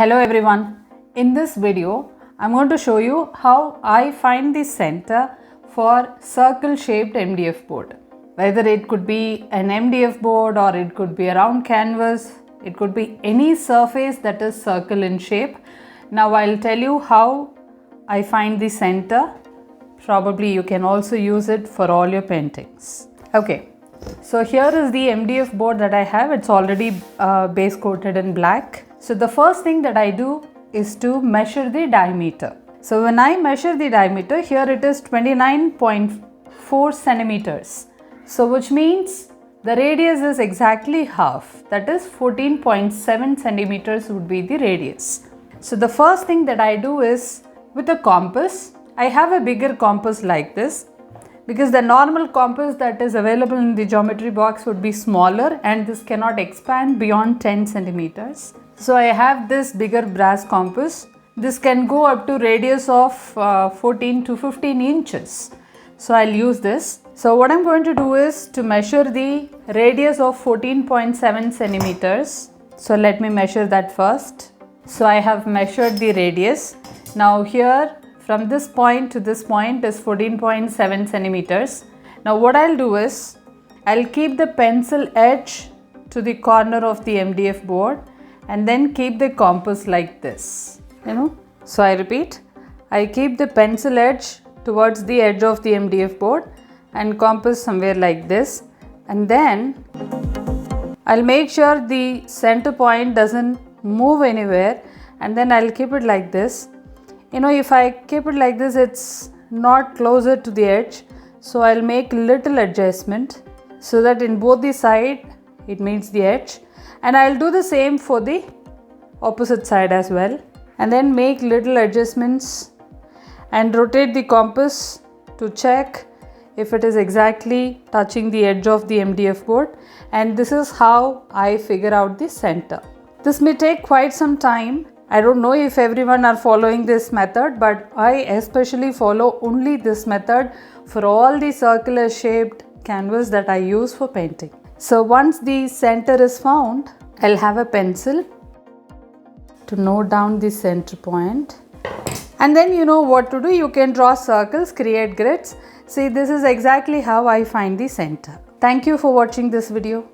Hello everyone. In this video, I'm going to show you how I find the center for circle shaped MDF board. Whether it could be an MDF board or it could be a round canvas, it could be any surface that is circle in shape. Now I'll tell you how I find the center. Probably you can also use it for all your paintings. Okay, so here is the MDF board that I have. It's already base coated in black. So the first thing that I do is to measure the diameter. So when I measure the diameter, here it is 29.4 centimeters. So which means the radius is exactly half, that is 14.7 centimeters would be the radius. So the first thing that I do is with a compass, I have a bigger compass like this, because the normal compass that is available in the geometry box would be smaller and this cannot expand beyond 10 centimeters. So I have this bigger brass compass. This can go up to radius of 14 to 15 inches. So I'll use this. So what I'm going to do is to measure the radius of 14.7 centimeters. So let me measure that first. So I have measured the radius. Now here from this point to this point is 14.7 centimeters. Now what I'll do is I'll keep the pencil edge to the corner of the MDF board and then keep the compass like this, So I repeat, I keep the pencil edge towards the edge of the MDF board and compass somewhere like this, and then I'll make sure the center point doesn't move anywhere, and then I'll keep it like this. If I keep it like this, it's not closer to the edge, so I'll make little adjustment so that in both the side it meets the edge, and I'll do the same for the opposite side as well, and then make little adjustments and rotate the compass to check if it is exactly touching the edge of the MDF board, and this is how I figure out the center. This may take quite some time. I don't know if everyone are following this method, but I especially follow only this method for all the circular shaped canvas that I use for painting. So once the center is found, I'll have a pencil to note down the center point. And then you know what to do. You can draw circles, create grids. See, this is exactly how I find the center. Thank you for watching this video.